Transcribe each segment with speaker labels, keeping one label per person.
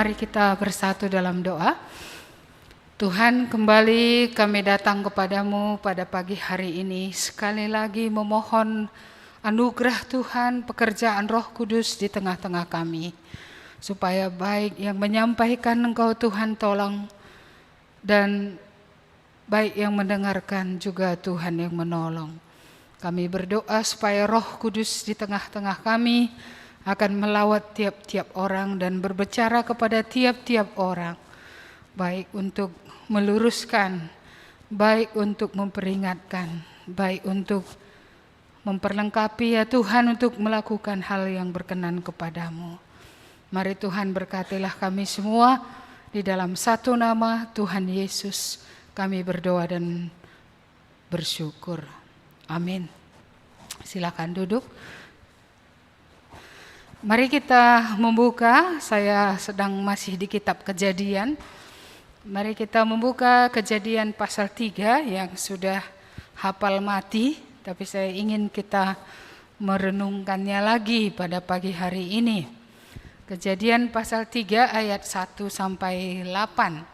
Speaker 1: Mari kita bersatu dalam doa. Tuhan, kembali kami datang kepadamu pada pagi hari ini. Sekali lagi memohon anugerah Tuhan, pekerjaan Roh Kudus di tengah-tengah kami. Supaya baik yang menyampaikan Engkau Tuhan tolong, dan baik yang mendengarkan juga Tuhan yang menolong. Kami berdoa supaya Roh Kudus di tengah-tengah kami akan melawat tiap-tiap orang dan berbicara kepada tiap-tiap orang, baik untuk meluruskan, baik untuk memperingatkan, baik untuk memperlengkapi ya Tuhan untuk melakukan hal yang berkenan kepadamu. Mari Tuhan berkatilah kami semua, di dalam satu nama Tuhan Yesus kami berdoa dan bersyukur. Amin. Silakan duduk. Mari kita membuka, saya sedang masih di kitab Kejadian. Mari kita membuka Kejadian pasal 3 yang sudah hafal mati, tapi saya ingin kita merenungkannya lagi pada pagi hari ini. Kejadian pasal 3 ayat 1 sampai 8.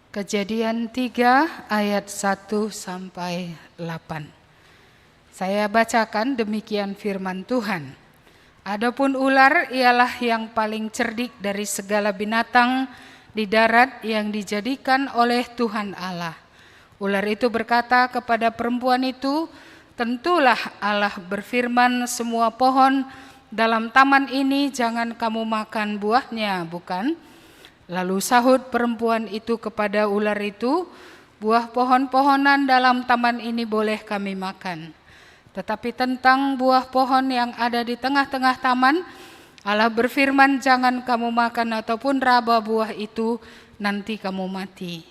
Speaker 1: Kejadian 3 ayat 1 sampai 8. Saya bacakan demikian firman Tuhan. Adapun ular ialah yang paling cerdik dari segala binatang di darat yang dijadikan oleh Tuhan Allah. Ular itu berkata kepada perempuan itu, tentulah Allah berfirman, semua pohon dalam taman ini jangan kamu makan buahnya, bukan? Lalu sahut perempuan itu kepada ular itu, buah pohon-pohonan dalam taman ini boleh kami makan. Tetapi tentang buah pohon yang ada di tengah-tengah taman, Allah berfirman, jangan kamu makan ataupun raba buah itu, nanti kamu mati.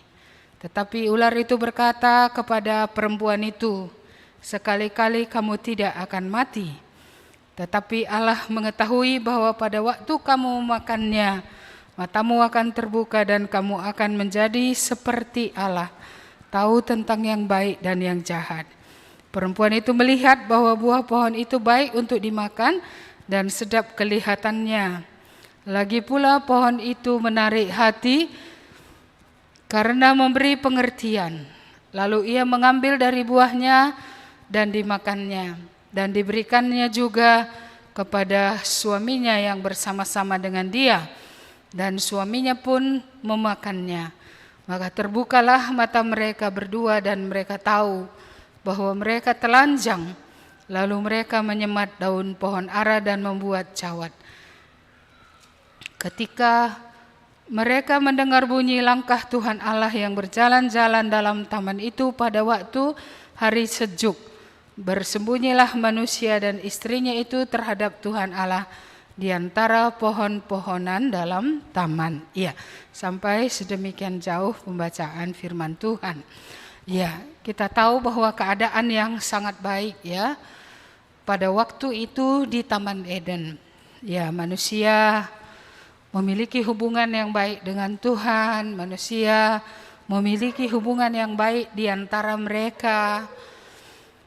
Speaker 1: Tetapi ular itu berkata kepada perempuan itu, sekali-kali kamu tidak akan mati. Tetapi Allah mengetahui bahwa pada waktu kamu makannya, matamu akan terbuka dan kamu akan menjadi seperti Allah, tahu tentang yang baik dan yang jahat. Perempuan itu melihat bahwa buah pohon itu baik untuk dimakan dan sedap kelihatannya. Lagi pula pohon itu menarik hati karena memberi pengertian. Lalu ia mengambil dari buahnya dan dimakannya, dan diberikannya juga kepada suaminya yang bersama-sama dengan dia, dan suaminya pun memakannya. Maka terbukalah mata mereka berdua dan mereka tahu bahwa mereka telanjang. Lalu mereka menyemat daun pohon ara dan membuat cawat. Ketika mereka mendengar bunyi langkah Tuhan Allah yang berjalan-jalan dalam taman itu pada waktu hari sejuk, bersembunyilah manusia dan istrinya itu terhadap Tuhan Allah di antara pohon-pohonan dalam taman. Ya, sampai sedemikian jauh pembacaan firman Tuhan. Ya, kita tahu bahwa keadaan yang sangat baik ya pada waktu itu di Taman Eden. Ya, manusia memiliki hubungan yang baik dengan Tuhan, manusia memiliki hubungan yang baik di antara mereka.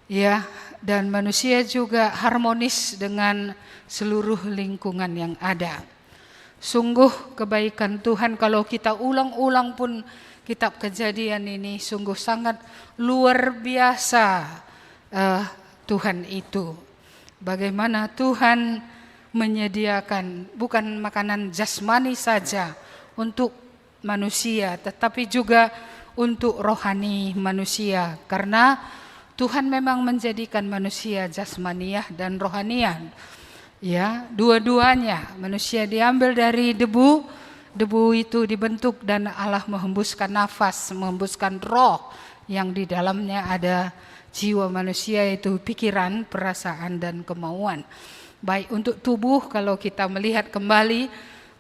Speaker 1: Ya, dan manusia juga harmonis dengan seluruh lingkungan yang ada. Sungguh kebaikan Tuhan kalau kita ulang-ulang pun kitab Kejadian ini sungguh sangat luar biasa. Tuhan itu, bagaimana Tuhan menyediakan bukan makanan jasmani saja untuk manusia, tetapi juga untuk rohani manusia, karena Tuhan memang menjadikan manusia jasmaniah dan rohaniah. Ya, dua-duanya. Manusia diambil dari debu itu dibentuk dan Allah menghembuskan nafas, menghembuskan roh yang di dalamnya ada jiwa manusia, itu pikiran, perasaan dan kemauan. Baik untuk tubuh, kalau kita melihat kembali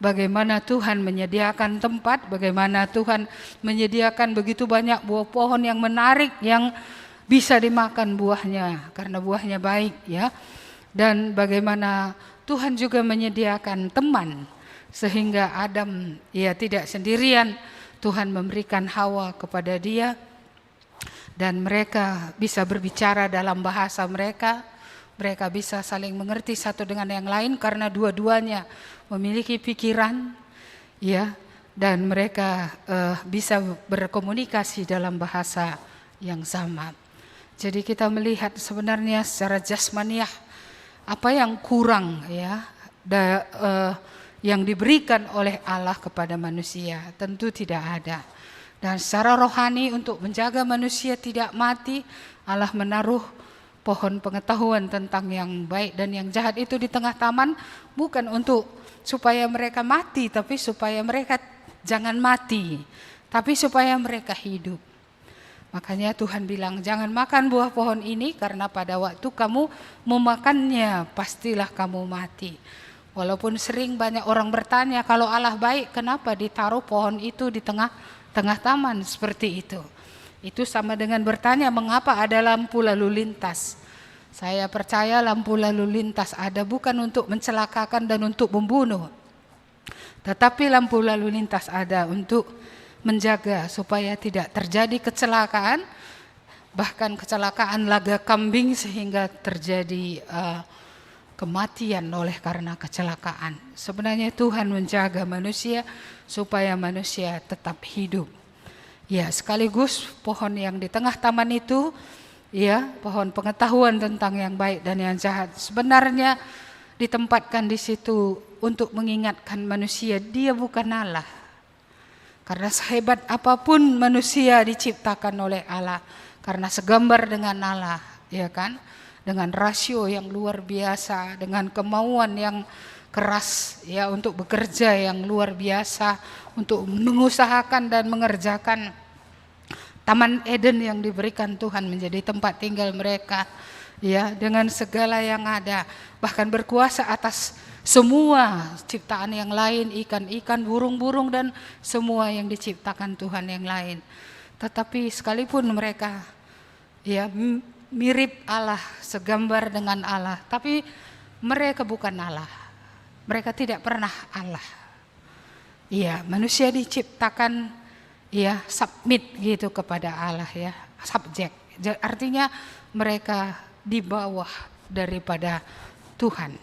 Speaker 1: bagaimana Tuhan menyediakan tempat, bagaimana Tuhan menyediakan begitu banyak buah pohon yang menarik yang bisa dimakan buahnya karena buahnya baik ya. Dan bagaimana Tuhan juga menyediakan teman sehingga Adam ya tidak sendirian. Tuhan memberikan Hawa kepada dia dan mereka bisa berbicara dalam bahasa mereka, mereka bisa saling mengerti satu dengan yang lain karena dua-duanya memiliki pikiran, ya, dan mereka bisa berkomunikasi dalam bahasa yang sama. Jadi kita melihat sebenarnya secara jasmaniah apa yang kurang, ya, yang diberikan oleh Allah kepada manusia tentu tidak ada. Dan secara rohani untuk menjaga manusia tidak mati, Allah menaruh pohon pengetahuan tentang yang baik dan yang jahat itu di tengah taman, bukan untuk supaya mereka mati, tapi supaya mereka jangan mati, tapi supaya mereka hidup. Makanya Tuhan bilang, jangan makan buah pohon ini karena pada waktu kamu memakannya pastilah kamu mati. Walaupun sering banyak orang bertanya, kalau Allah baik kenapa ditaruh pohon itu di tengah taman seperti itu. Itu sama dengan bertanya mengapa ada lampu lalu lintas. Saya percaya lampu lalu lintas ada bukan untuk mencelakakan dan untuk membunuh, tetapi lampu lalu lintas ada untuk menjaga supaya tidak terjadi kecelakaan, bahkan kecelakaan laga kambing sehingga terjadi kematian oleh karena kecelakaan. Sebenarnya Tuhan menjaga manusia supaya manusia tetap hidup. Ya, sekaligus pohon yang di tengah taman itu, ya, pohon pengetahuan tentang yang baik dan yang jahat, sebenarnya ditempatkan di situ untuk mengingatkan manusia dia bukan Allah. Karena sehebat apapun manusia diciptakan oleh Allah, karena segambar dengan Allah, ya kan? Dengan rasio yang luar biasa, dengan kemauan yang keras, ya, untuk bekerja yang luar biasa, untuk mengusahakan dan mengerjakan Taman Eden yang diberikan Tuhan menjadi tempat tinggal mereka, ya, dengan segala yang ada, bahkan berkuasa atas semua ciptaan yang lain, ikan-ikan, burung-burung dan semua yang diciptakan Tuhan yang lain. Tetapi sekalipun mereka, ya, mirip Allah, segambar dengan Allah, tapi mereka bukan Allah. Mereka tidak pernah Allah. Ya, manusia diciptakan, ya, submit gitu kepada Allah, ya, subjek. Artinya mereka di bawah daripada Tuhan.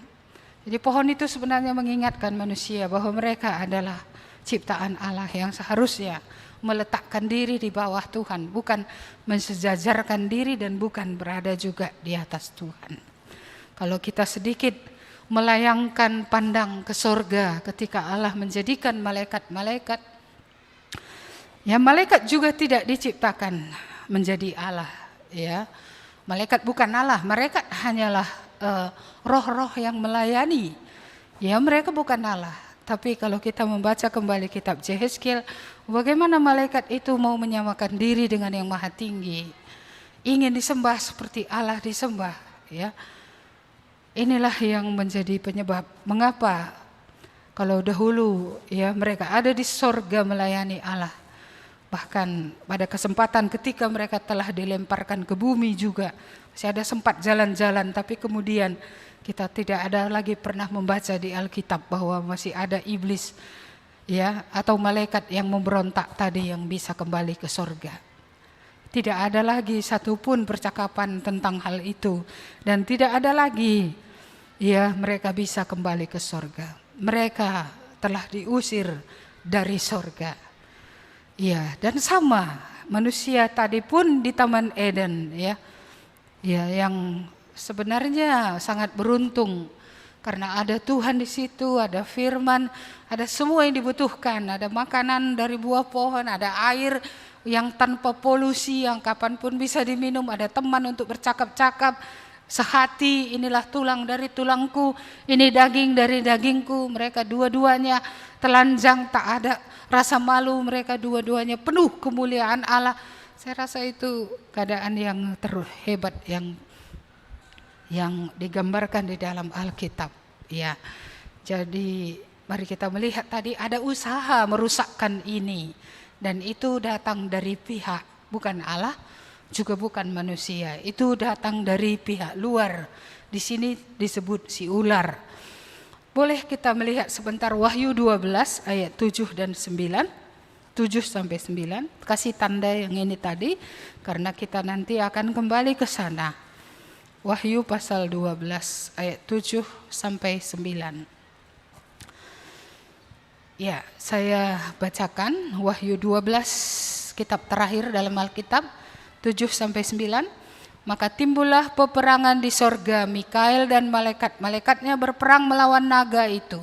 Speaker 1: Jadi pohon itu sebenarnya mengingatkan manusia bahwa mereka adalah ciptaan Allah yang seharusnya meletakkan diri di bawah Tuhan, bukan mensejajarkan diri dan bukan berada juga di atas Tuhan. Kalau kita sedikit melayangkan pandang ke sorga ketika Allah menjadikan malaikat-malaikat, ya, malaikat juga tidak diciptakan menjadi Allah, ya. Malaikat bukan Allah, malaikat hanyalah roh-roh yang melayani, ya, mereka bukan Allah. Tapi kalau kita membaca kembali kitab Yehezkiel, bagaimana malaikat itu mau menyamakan diri dengan yang maha tinggi, ingin disembah seperti Allah disembah, ya. Inilah yang menjadi penyebab mengapa kalau dahulu, ya, mereka ada di sorga melayani Allah. Bahkan pada kesempatan ketika mereka telah dilemparkan ke bumi juga, masih ada sempat jalan-jalan, tapi kemudian kita tidak ada lagi pernah membaca di Alkitab bahwa masih ada iblis, ya, atau malaikat yang memberontak tadi yang bisa kembali ke sorga. Tidak ada lagi satupun percakapan tentang hal itu, dan tidak ada lagi, ya, mereka bisa kembali ke sorga. Mereka telah diusir dari sorga. Ya, dan sama manusia tadi pun di Taman Eden, ya, yang sebenarnya sangat beruntung karena ada Tuhan di situ, ada firman, ada semua yang dibutuhkan, ada makanan dari buah pohon, ada air yang tanpa polusi yang kapanpun bisa diminum, ada teman untuk bercakap-cakap, sehati, inilah tulang dari tulangku, ini daging dari dagingku. Mereka dua-duanya telanjang, tak ada rasa malu, mereka dua-duanya penuh kemuliaan Allah. Saya rasa itu keadaan yang terhebat yang digambarkan di dalam Alkitab, ya. Jadi mari kita melihat tadi ada usaha merusakkan ini, dan itu datang dari pihak bukan Allah, juga bukan manusia. Itu datang dari pihak luar. Di sini disebut si ular. Boleh kita melihat sebentar Wahyu 12 ayat 7 dan 9. 7 sampai 9. Kasih tanda yang ini tadi karena kita nanti akan kembali ke sana. Wahyu pasal 12 ayat 7 sampai 9. Ya, saya bacakan Wahyu 12, kitab terakhir dalam Alkitab, 7 sampai 9. Maka timbullah peperangan di sorga, Mikael dan malaikat-malaikatnya berperang melawan naga itu.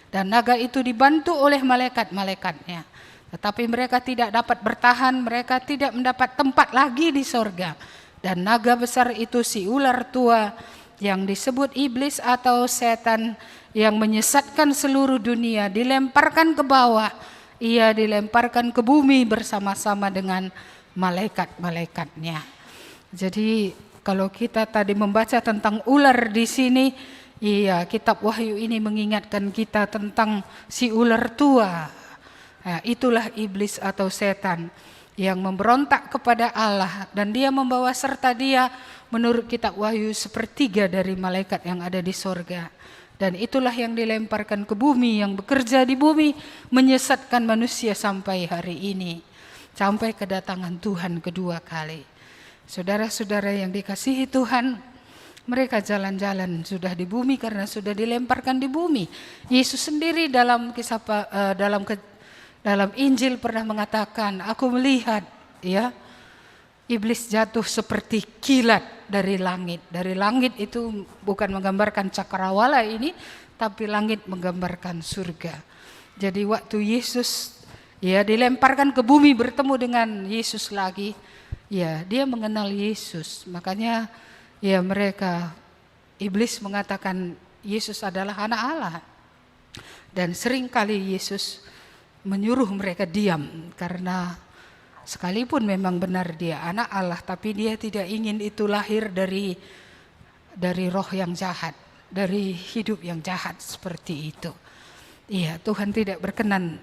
Speaker 1: Dan naga itu dibantu oleh malaikat-malaikatnya. Tetapi mereka tidak dapat bertahan, mereka tidak mendapat tempat lagi di sorga. Dan naga besar itu si ular tua yang disebut iblis atau setan yang menyesatkan seluruh dunia dilemparkan ke bawah. Ia dilemparkan ke bumi bersama-sama dengan malaikat-malaikatnya. Jadi kalau kita tadi membaca tentang ular di sini, iya, kitab Wahyu ini mengingatkan kita tentang si ular tua. Nah, itulah iblis atau setan yang memberontak kepada Allah, dan dia membawa serta dia menurut kitab Wahyu sepertiga dari malaikat yang ada di sorga. Dan itulah yang dilemparkan ke bumi, yang bekerja di bumi menyesatkan manusia sampai hari ini, sampai kedatangan Tuhan kedua kali. Saudara-saudara yang dikasihi Tuhan, mereka jalan-jalan sudah di bumi karena sudah dilemparkan di bumi. Yesus sendiri dalam kisah dalam Injil pernah mengatakan, aku melihat ya iblis jatuh seperti kilat dari langit. Dari langit itu bukan menggambarkan cakrawala ini, tapi langit menggambarkan surga. Jadi waktu Yesus ya dilemparkan ke bumi bertemu dengan Yesus lagi, ya dia mengenal Yesus. Makanya ya mereka, iblis mengatakan Yesus adalah anak Allah. Dan seringkali Yesus menyuruh mereka diam, karena sekalipun memang benar dia anak Allah, tapi dia tidak ingin itu lahir dari roh yang jahat, dari hidup yang jahat seperti itu. Iya, Tuhan tidak berkenan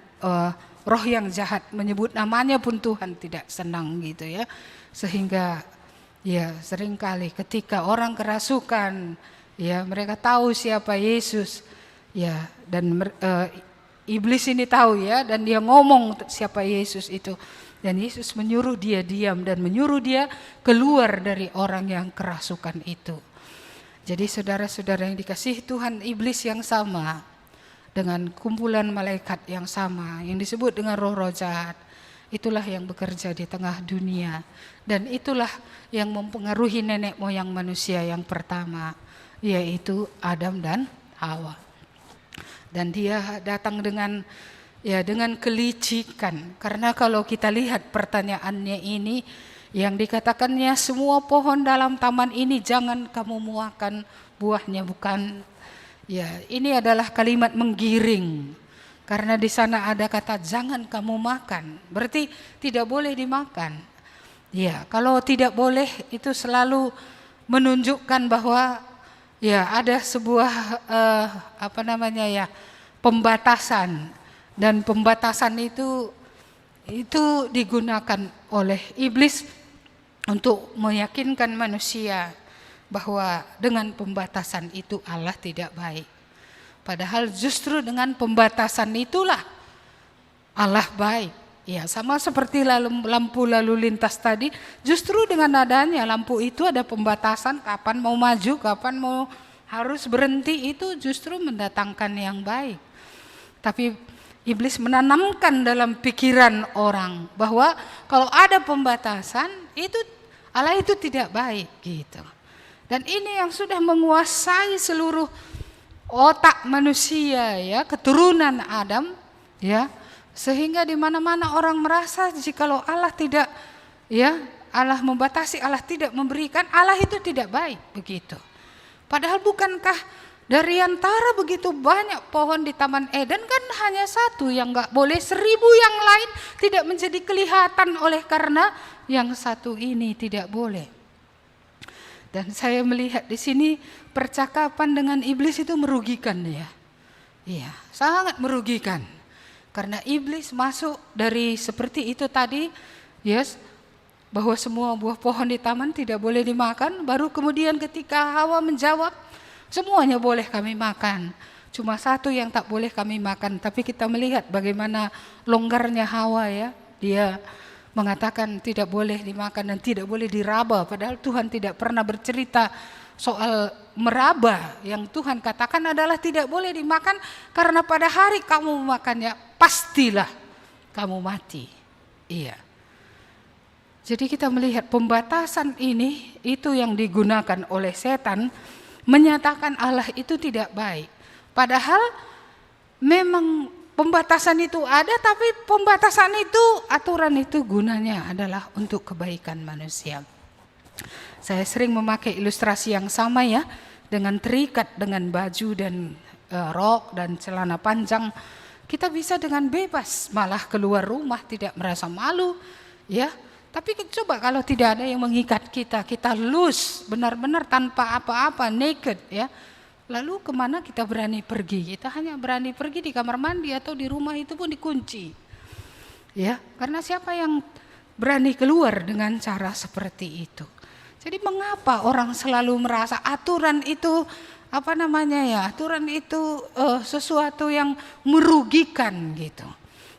Speaker 1: roh yang jahat, menyebut namanya pun Tuhan tidak senang gitu ya. Sehingga ya seringkali ketika orang kerasukan, ya mereka tahu siapa Yesus, ya, dan iblis ini tahu ya, dan dia ngomong siapa Yesus itu, dan Yesus menyuruh dia diam dan menyuruh dia keluar dari orang yang kerasukan itu. Jadi saudara-saudara yang dikasihi Tuhan, iblis yang sama dengan kumpulan malaikat yang sama yang disebut dengan roh-roh jahat, itulah yang bekerja di tengah dunia, dan itulah yang mempengaruhi nenek moyang manusia yang pertama, yaitu Adam dan Hawa. Dan dia datang dengan kelicikan, karena kalau kita lihat pertanyaannya ini, yang dikatakannya semua pohon dalam taman ini jangan kamu makan buahnya, bukan. Ya, ini adalah kalimat menggiring, karena di sana ada kata jangan kamu makan, berarti tidak boleh dimakan. Ya, kalau tidak boleh itu selalu menunjukkan bahwa ya ada sebuah pembatasan, dan pembatasan itu digunakan oleh iblis untuk meyakinkan manusia bahwa dengan pembatasan itu Allah tidak baik. Padahal justru dengan pembatasan itulah Allah baik. Ya, sama seperti lampu lalu lintas tadi, justru dengan adanya lampu itu ada pembatasan kapan mau maju, kapan mau harus berhenti, itu justru mendatangkan yang baik. Tapi iblis menanamkan dalam pikiran orang bahwa kalau ada pembatasan itu Allah itu tidak baik gitu. Dan ini yang sudah menguasai seluruh otak manusia ya, keturunan Adam ya, sehingga di mana-mana orang merasa jikalau Allah tidak ya, Allah membatasi, Allah tidak memberikan, Allah itu tidak baik begitu. Padahal bukankah dari antara begitu banyak pohon di Taman Eden kan hanya satu yang enggak boleh, 1000 yang lain tidak menjadi kelihatan oleh karena yang satu ini tidak boleh. Dan saya melihat di sini percakapan dengan iblis itu merugikan ya. Iya, sangat merugikan. Karena iblis masuk dari seperti itu tadi, yes, bahwa semua buah pohon di taman tidak boleh dimakan, baru kemudian ketika Hawa menjawab, semuanya boleh kami makan, cuma satu yang tak boleh kami makan. Tapi kita melihat bagaimana longgarnya Hawa ya, dia mengatakan tidak boleh dimakan dan tidak boleh diraba, padahal Tuhan tidak pernah bercerita soal meraba. Yang Tuhan katakan adalah tidak boleh dimakan karena pada hari kamu memakannya pastilah kamu mati. Iya. Jadi kita melihat pembatasan ini itu yang digunakan oleh setan menyatakan Allah itu tidak baik. Padahal memang pembatasan itu ada, tapi pembatasan itu, aturan itu gunanya adalah untuk kebaikan manusia. Saya sering memakai ilustrasi yang sama ya, dengan terikat dengan baju dan rok dan celana panjang. Kita bisa dengan bebas malah keluar rumah tidak merasa malu ya. Tapi coba kalau tidak ada yang mengikat kita, kita loose benar-benar tanpa apa-apa, naked ya. Lalu kemana kita berani pergi? Kita hanya berani pergi di kamar mandi atau di rumah itu pun dikunci. Ya, karena siapa yang berani keluar dengan cara seperti itu? Jadi mengapa orang selalu merasa aturan itu aturan itu sesuatu yang merugikan gitu.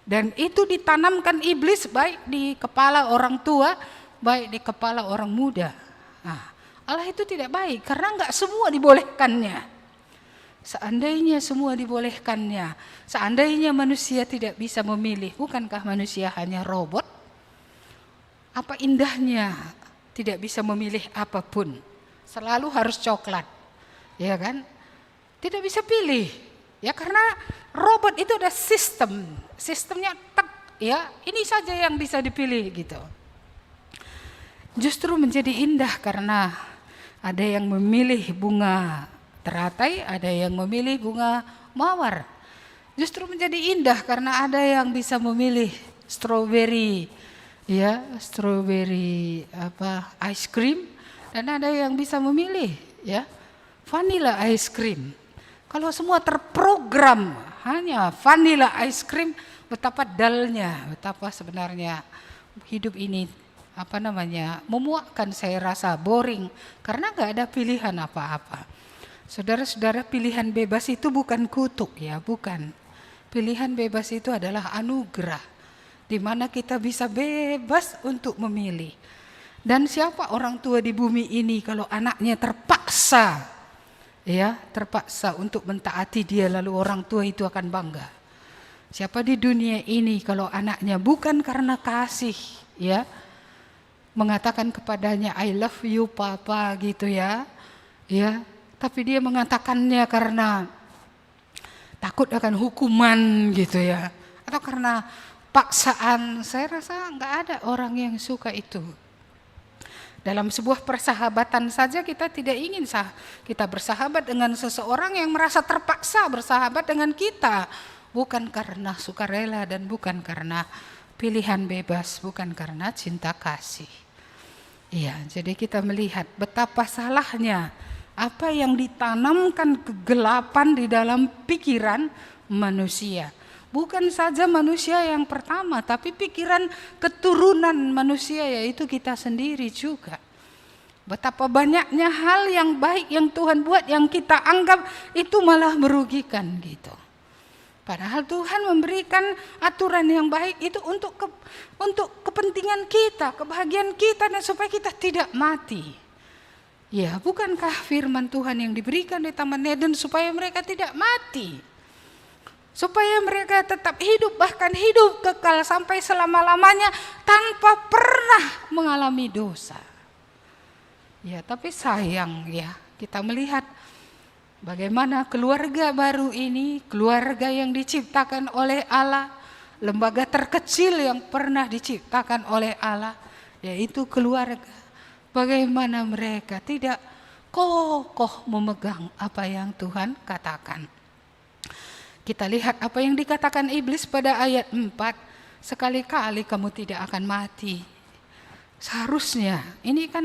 Speaker 1: Dan itu ditanamkan iblis baik di kepala orang tua, baik di kepala orang muda. Nah, Allah itu tidak baik karena enggak semua dibolehkannya. Seandainya semua dibolehkannya, seandainya manusia tidak bisa memilih, bukankah manusia hanya robot? Apa indahnya tidak bisa memilih apapun, selalu harus coklat, ya kan? Tidak bisa pilih, ya karena robot itu ada sistemnya ya ini saja yang bisa dipilih gitu. Justru menjadi indah karena ada yang memilih bunga teratai, ada yang memilih bunga mawar. Justru menjadi indah karena ada yang bisa memilih strawberry ice cream, dan ada yang bisa memilih ya vanilla ice cream. Kalau semua terprogram hanya vanilla ice cream, betapa dullnya, betapa sebenarnya hidup ini memuakkan, saya rasa boring karena nggak ada pilihan apa-apa. Saudara-saudara, pilihan bebas itu bukan kutuk ya, bukan. Pilihan bebas itu adalah anugerah, di mana kita bisa bebas untuk memilih. Dan siapa orang tua di bumi ini kalau anaknya terpaksa untuk mentaati dia, lalu orang tua itu akan bangga. Siapa di dunia ini kalau anaknya bukan karena kasih ya, mengatakan kepadanya I love you papa gitu ya, tapi dia mengatakannya karena takut akan hukuman gitu ya, atau karena paksaan, saya rasa nggak ada orang yang suka itu. Dalam sebuah persahabatan saja kita tidak ingin kita bersahabat dengan seseorang yang merasa terpaksa bersahabat dengan kita, bukan karena sukarela dan bukan karena pilihan bebas, bukan karena cinta kasih. Iya, jadi kita melihat betapa salahnya apa yang ditanamkan kegelapan di dalam pikiran manusia. Bukan saja manusia yang pertama, tapi pikiran keturunan manusia, yaitu kita sendiri juga. Betapa banyaknya hal yang baik yang Tuhan buat yang kita anggap itu malah merugikan gitu. Padahal Tuhan memberikan aturan yang baik itu untuk kepentingan kita, kebahagiaan kita, dan supaya kita tidak mati. Ya, bukankah firman Tuhan yang diberikan di Taman Eden supaya mereka tidak mati? Supaya mereka tetap hidup, bahkan hidup kekal sampai selama-lamanya tanpa pernah mengalami dosa. Ya, tapi sayang ya, kita melihat bagaimana keluarga baru ini, keluarga yang diciptakan oleh Allah, lembaga terkecil yang pernah diciptakan oleh Allah, yaitu keluarga. Bagaimana mereka tidak kokoh memegang apa yang Tuhan katakan. Kita lihat apa yang dikatakan iblis pada ayat 4. Sekali-kali kamu tidak akan mati. Seharusnya,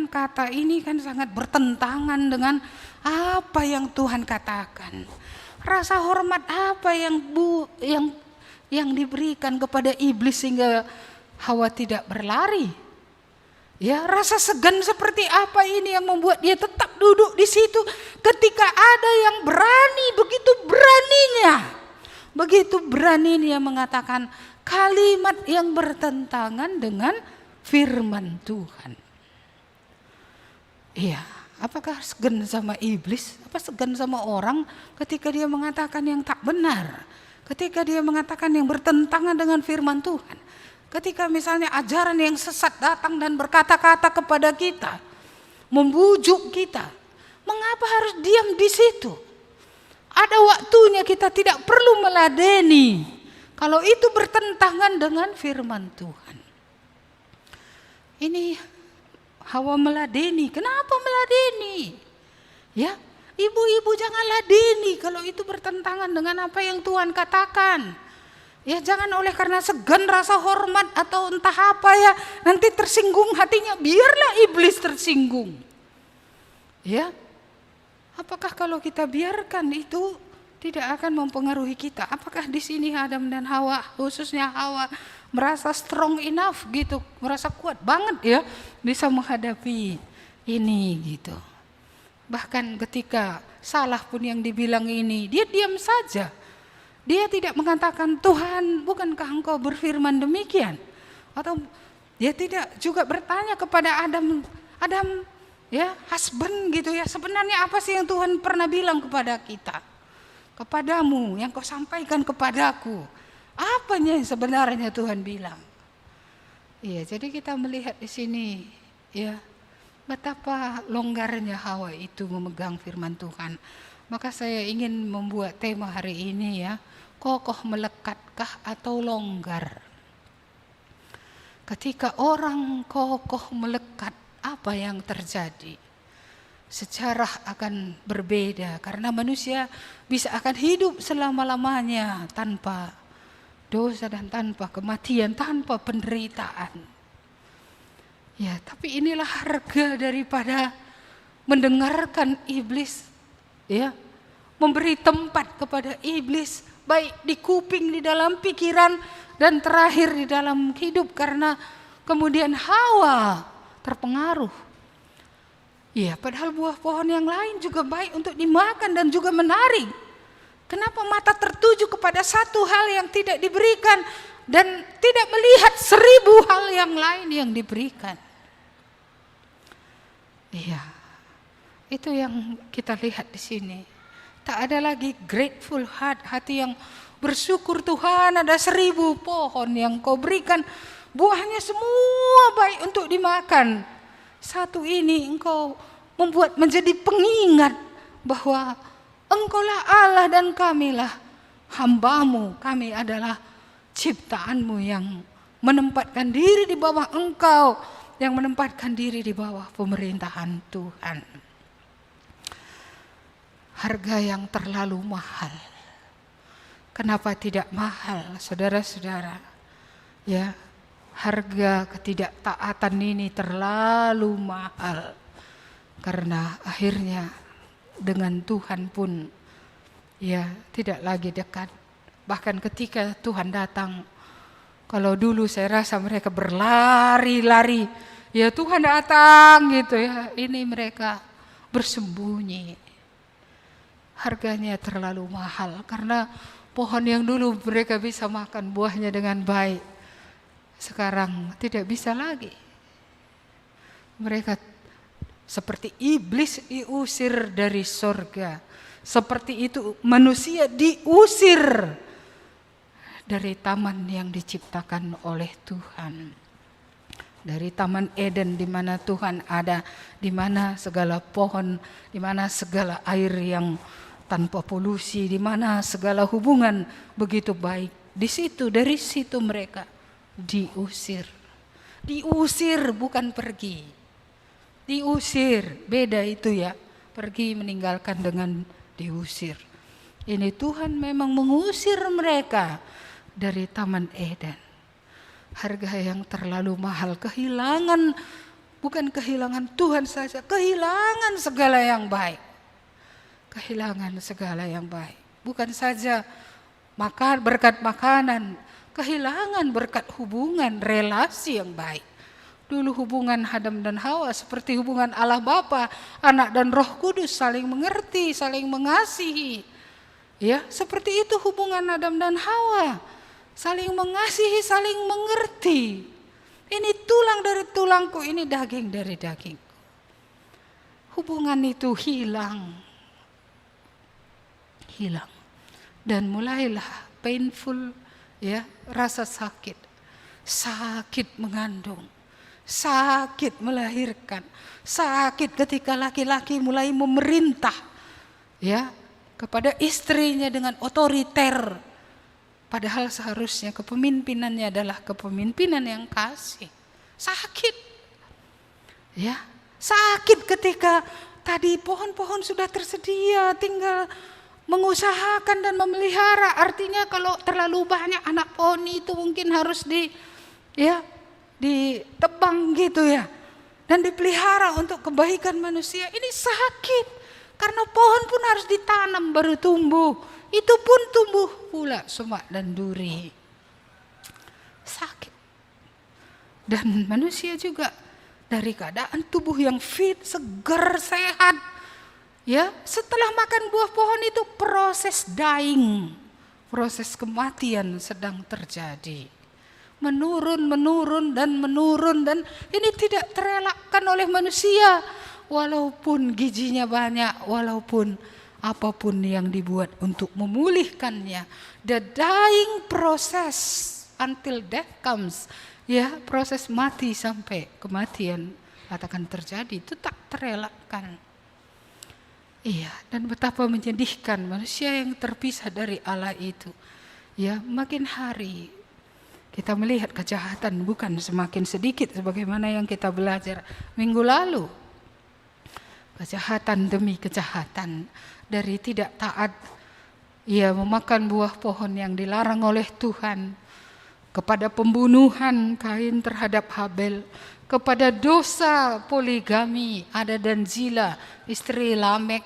Speaker 1: kata ini kan sangat bertentangan dengan apa yang Tuhan katakan. Rasa hormat apa yang diberikan kepada iblis sehingga Hawa tidak berlari? Ya, rasa segan seperti apa ini yang membuat dia tetap duduk di situ ketika ada yang berani, begitu beraninya mengatakan kalimat yang bertentangan dengan firman Tuhan. Iya, apakah segan sama iblis? Apa segan sama orang ketika dia mengatakan yang tak benar? Ketika dia mengatakan yang bertentangan dengan firman Tuhan? Ketika misalnya ajaran yang sesat datang dan berkata-kata kepada kita, membujuk kita, mengapa harus diam di situ? Ada waktunya kita tidak perlu meladeni kalau itu bertentangan dengan firman Tuhan. Ini Hawa meladeni. Kenapa meladeni? Ya, ibu-ibu jangan ladeni kalau itu bertentangan dengan apa yang Tuhan katakan. Ya, jangan oleh karena segan rasa hormat atau entah apa ya, nanti tersinggung hatinya, biarlah iblis tersinggung. Ya, apakah kalau kita biarkan itu tidak akan mempengaruhi kita? Apakah di sini Adam dan Hawa, khususnya Hawa, merasa strong enough gitu, merasa kuat banget ya bisa menghadapi ini gitu. Bahkan ketika salah pun yang dibilang ini, dia diam saja. Dia tidak mengatakan, Tuhan, bukankah engkau berfirman demikian? Atau dia tidak juga bertanya kepada Adam, ya husband gitu ya, sebenarnya apa sih yang Tuhan pernah bilang kepada kita? Kepadamu, yang kau sampaikan kepadaku. Apanya yang sebenarnya Tuhan bilang? Iya, jadi kita melihat di sini ya betapa longgarnya Hawa itu memegang firman Tuhan. Maka saya ingin membuat tema hari ini ya, kokoh melekatkah atau longgar? Ketika orang kokoh melekat, apa yang terjadi? Sejarah akan berbeda karena manusia bisa akan hidup selama-lamanya tanpa dosa dan tanpa kematian, tanpa penderitaan. Ya, tapi inilah harga daripada mendengarkan iblis, ya, memberi tempat kepada iblis, baik di kuping, di dalam pikiran, dan terakhir di dalam hidup, karena kemudian Hawa terpengaruh. Ya, padahal buah pohon yang lain juga baik untuk dimakan dan juga menarik. Kenapa mata tertuju kepada satu hal yang tidak diberikan dan tidak melihat 1000 hal yang lain yang diberikan? Iya, itu yang kita lihat di sini. Tak ada lagi grateful heart, hati yang bersyukur, Tuhan ada 1000 pohon yang kau berikan, buahnya semua baik untuk dimakan. Satu ini engkau membuat menjadi pengingat bahwa Engkaulah Allah dan kamilah hambamu, kami adalah ciptaanmu yang menempatkan diri di bawah Engkau, yang menempatkan diri di bawah pemerintahan Tuhan. Harga yang terlalu mahal. Kenapa tidak mahal, saudara-saudara? Ya, harga ketidaktaatan ini terlalu mahal. Karena akhirnya dengan Tuhan pun ya tidak lagi dekat. Bahkan ketika Tuhan datang, kalau dulu saya rasa mereka berlari-lari, ya Tuhan datang gitu ya, ini mereka bersembunyi. Harganya terlalu mahal karena pohon yang dulu mereka bisa makan buahnya dengan baik, sekarang tidak bisa lagi. Mereka seperti iblis diusir dari sorga, seperti itu manusia diusir dari taman yang diciptakan oleh Tuhan. Dari taman Eden di mana Tuhan ada, di mana segala pohon, di mana segala air yang tanpa polusi, di mana segala hubungan begitu baik. Di situ, dari situ mereka diusir. Diusir bukan pergi. Diusir, beda itu ya, pergi meninggalkan dengan diusir. Ini Tuhan memang mengusir mereka dari Taman Eden. Harga yang terlalu mahal, kehilangan, bukan kehilangan Tuhan saja, kehilangan segala yang baik. Kehilangan segala yang baik, bukan saja berkat makanan, kehilangan berkat hubungan, relasi yang baik. Dulu hubungan Adam dan Hawa seperti hubungan Allah Bapa, Anak dan Roh Kudus, saling mengerti, saling mengasihi. Ya, seperti itu hubungan Adam dan Hawa, saling mengasihi, saling mengerti. Ini tulang dari tulangku, ini daging dari dagingku. Hubungan itu hilang. Dan mulailah painful, ya, rasa sakit. Sakit mengandung, sakit melahirkan, sakit ketika laki-laki mulai memerintah, ya, kepada istrinya dengan otoriter. Padahal seharusnya kepemimpinannya adalah kepemimpinan yang kasih. Sakit, ya, sakit ketika tadi pohon-pohon sudah tersedia, tinggal mengusahakan dan memelihara. Artinya kalau terlalu banyak anak pohon itu mungkin harus ditebang gitu ya, dan dipelihara untuk kebaikan manusia. Ini sakit karena pohon pun harus ditanam baru tumbuh. Itu pun tumbuh pula semak dan duri. Sakit. Dan manusia juga dari keadaan tubuh yang fit, segar, sehat, ya, setelah makan buah pohon itu proses dying, proses kematian sedang terjadi. Menurun dan ini tidak terelakkan oleh manusia. Walaupun gizinya banyak, walaupun apapun yang dibuat untuk memulihkannya. The dying process until death comes. Ya, proses mati sampai kematian katakan terjadi, itu tak terelakkan. Iya, dan betapa menyedihkan manusia yang terpisah dari Allah itu. Ya, makin hari kita melihat kejahatan bukan semakin sedikit sebagaimana yang kita belajar minggu lalu. Kejahatan demi kejahatan, dari tidak taat, ia memakan buah pohon yang dilarang oleh Tuhan, kepada pembunuhan Kain terhadap Habel, kepada dosa poligami Ada dan Zila istri Lamek,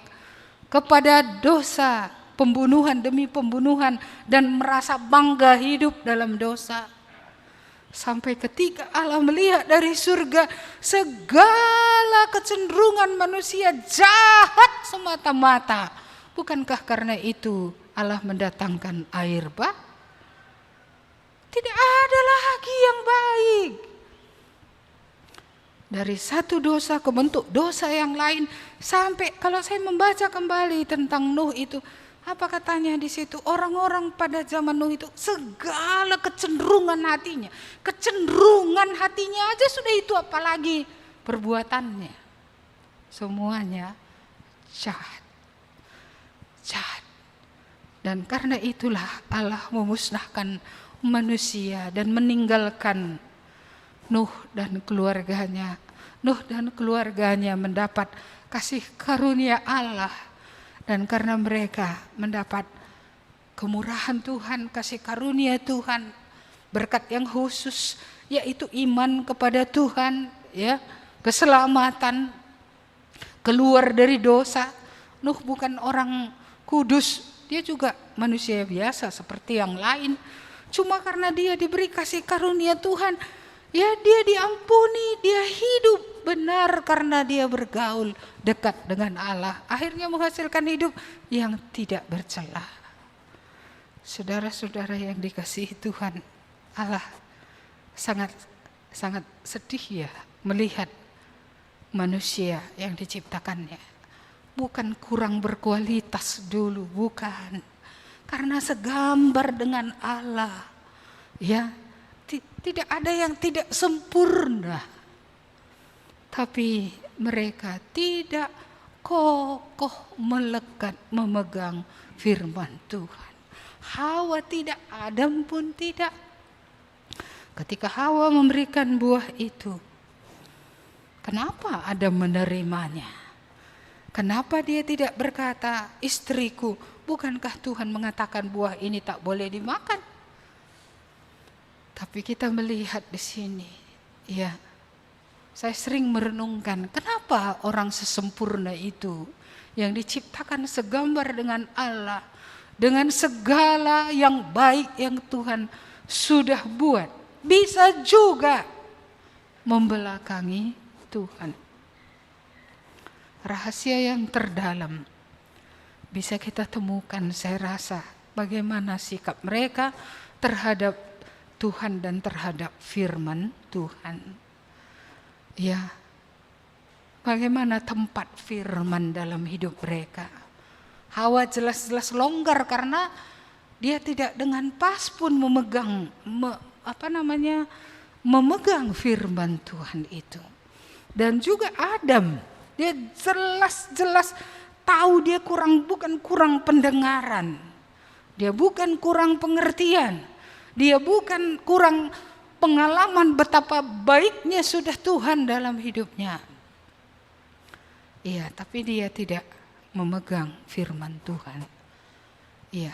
Speaker 1: kepada dosa pembunuhan demi pembunuhan dan merasa bangga hidup dalam dosa. Sampai ketika Allah melihat dari surga segala kecenderungan manusia jahat semata-mata. Bukankah karena itu Allah mendatangkan air bah? Tidak ada lagi yang baik. Dari satu dosa ke bentuk dosa yang lain, sampai kalau saya membaca kembali tentang Nuh itu, apa katanya di situ? Orang-orang pada zaman Nuh itu segala kecenderungan hatinya aja sudah itu, apalagi perbuatannya. Semuanya jahat. Dan karena itulah Allah memusnahkan manusia dan meninggalkan Nuh dan keluarganya. Nuh dan keluarganya mendapat kasih karunia Allah, dan karena mereka mendapat kemurahan Tuhan, kasih karunia Tuhan, berkat yang khusus yaitu iman kepada Tuhan, ya, keselamatan, keluar dari dosa. Nuh bukan orang kudus, dia juga manusia biasa seperti yang lain. Cuma karena dia diberi kasih karunia Tuhan, ya, dia diampuni, dia hidup benar karena dia bergaul dekat dengan Allah. Akhirnya menghasilkan hidup yang tidak bercelah. Saudara-saudara yang dikasihi Tuhan, Allah sangat sedih ya melihat manusia yang diciptakannya. Bukan kurang berkualitas dulu, bukan. Karena segambar dengan Allah. Ya, tidak ada yang tidak sempurna. Tapi mereka tidak kokoh melekat memegang firman Tuhan. Hawa tidak, Adam pun tidak. Ketika Hawa memberikan buah itu, kenapa Adam menerimanya? Kenapa dia tidak berkata, istriku, bukankah Tuhan mengatakan buah ini tak boleh dimakan? Tapi kita melihat di sini, ya, saya sering merenungkan kenapa orang sesempurna itu yang diciptakan segambar dengan Allah, dengan segala yang baik yang Tuhan sudah buat, bisa juga membelakangi Tuhan. Rahasia yang terdalam bisa kita temukan, saya rasa, bagaimana sikap mereka terhadap Tuhan dan terhadap firman Tuhan. Ya, bagaimana tempat firman dalam hidup mereka. Hawa jelas-jelas longgar karena dia tidak dengan pas pun memegang memegang firman Tuhan itu. Dan juga Adam, dia jelas-jelas tahu dia bukan kurang pendengaran. Dia bukan kurang pengertian. Dia bukan kurang pengalaman betapa baiknya sudah Tuhan dalam hidupnya. Iya, tapi dia tidak memegang firman Tuhan. Iya,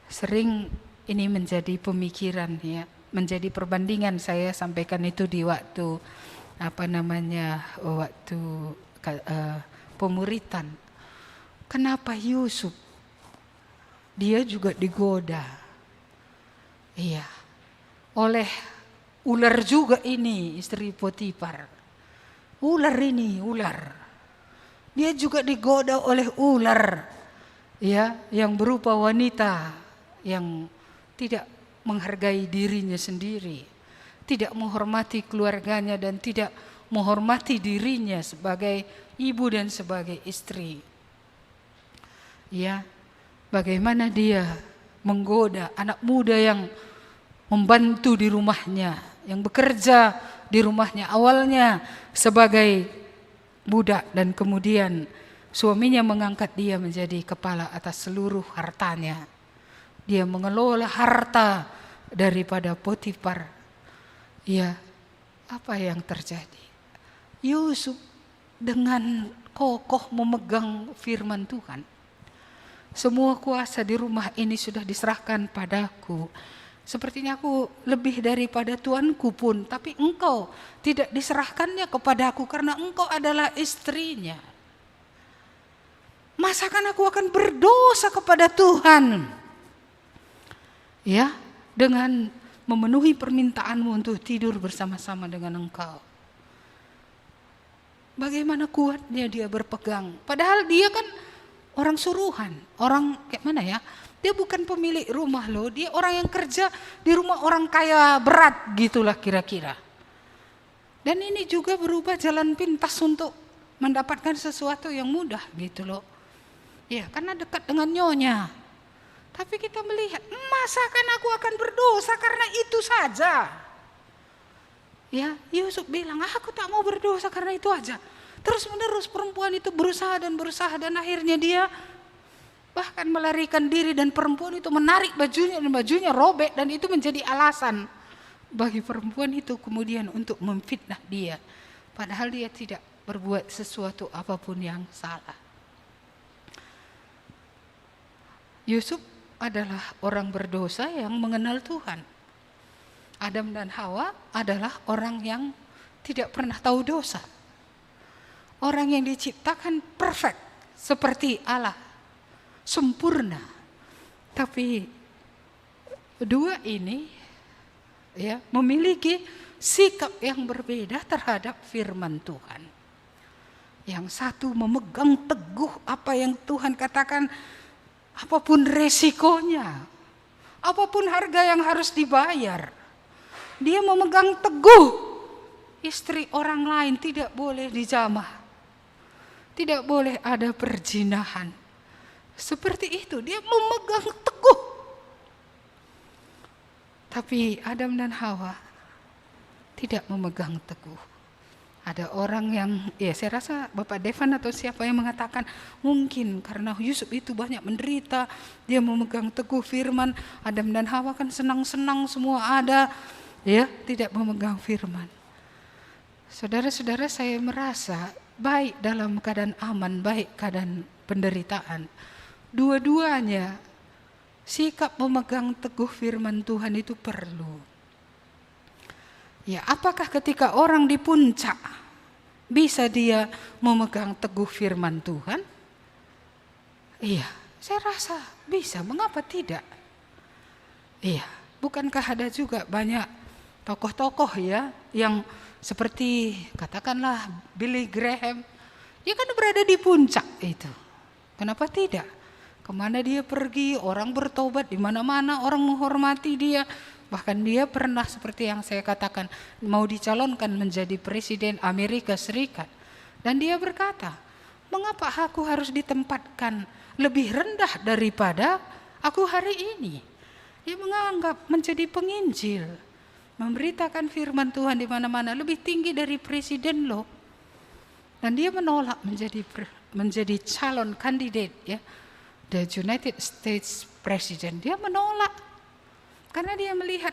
Speaker 1: sering ini menjadi pemikiran ya, menjadi perbandingan. Saya sampaikan itu di waktu pemuritan. Kenapa Yusuf? Dia juga digoda. Iya. Oleh ular juga ini, istri Potifar. Ular. Dia juga digoda oleh ular. Ya, yang berupa wanita yang tidak menghargai dirinya sendiri, tidak menghormati keluarganya dan tidak menghormati dirinya sebagai ibu dan sebagai istri. Ya, bagaimana dia menggoda anak muda yang membantu di rumahnya, yang bekerja di rumahnya awalnya sebagai budak dan kemudian suaminya mengangkat dia menjadi kepala atas seluruh hartanya. Dia mengelola harta daripada Potifar. Ya, apa yang terjadi? Yusuf dengan kokoh memegang firman Tuhan. Semua kuasa di rumah ini sudah diserahkan padaku. Sepertinya aku lebih daripada tuanku pun, tapi engkau tidak diserahkannya kepadaku karena engkau adalah istrinya. Masakan aku akan berdosa kepada Tuhan? Ya, dengan memenuhi permintaanmu untuk tidur bersama-sama dengan engkau. Bagaimana kuatnya dia berpegang. Padahal dia kan orang suruhan, orang kayak mana ya? Dia bukan pemilik rumah loh, dia orang yang kerja di rumah orang kaya berat gitulah kira-kira. Dan ini juga berubah jalan pintas untuk mendapatkan sesuatu yang mudah gitu loh. Ya, karena dekat dengan nyonya. Tapi kita melihat, masakan aku akan berdosa karena itu saja. Ya, Yusuf bilang, aku tak mau berdosa karena itu aja. Terus menerus perempuan itu berusaha dan akhirnya dia bahkan melarikan diri dan perempuan itu menarik bajunya dan bajunya robek dan itu menjadi alasan bagi perempuan itu kemudian untuk memfitnah dia. Padahal dia tidak berbuat sesuatu apapun yang salah. Yusuf adalah orang berdosa yang mengenal Tuhan. Adam dan Hawa adalah orang yang tidak pernah tahu dosa. Orang yang diciptakan perfect seperti Allah, sempurna. Tapi dua ini ya memiliki sikap yang berbeda terhadap firman Tuhan. Yang satu memegang teguh apa yang Tuhan katakan, apapun resikonya, apapun harga yang harus dibayar. Dia memegang teguh, istri orang lain tidak boleh dijamah. Tidak boleh ada perzinahan. Seperti itu, dia memegang teguh. Tapi Adam dan Hawa tidak memegang teguh. Ada orang yang, ya saya rasa Bapak Devan atau siapa yang mengatakan, mungkin karena Yusuf itu banyak menderita, dia memegang teguh firman. Adam dan Hawa kan senang-senang semua ada, ya tidak memegang firman. Saudara-saudara, saya merasa baik dalam keadaan aman, baik keadaan penderitaan. Dua-duanya sikap memegang teguh firman Tuhan itu perlu. Ya, apakah ketika orang di puncak bisa dia memegang teguh firman Tuhan? Iya, saya rasa bisa. Mengapa tidak? Iya, bukankah ada juga banyak tokoh-tokoh ya yang seperti katakanlah Billy Graham, dia kan berada di puncak itu. Kenapa tidak? Kemana dia pergi, orang bertobat, di mana-mana orang menghormati dia. Bahkan dia pernah seperti yang saya katakan mau dicalonkan menjadi presiden Amerika Serikat. Dan dia berkata, mengapa aku harus ditempatkan lebih rendah daripada aku hari ini? Dia menganggap menjadi penginjil, memberitakan firman Tuhan di mana-mana lebih tinggi dari presiden loh. Dan dia menolak menjadi calon kandidat ya, the United States President. Dia menolak karena dia melihat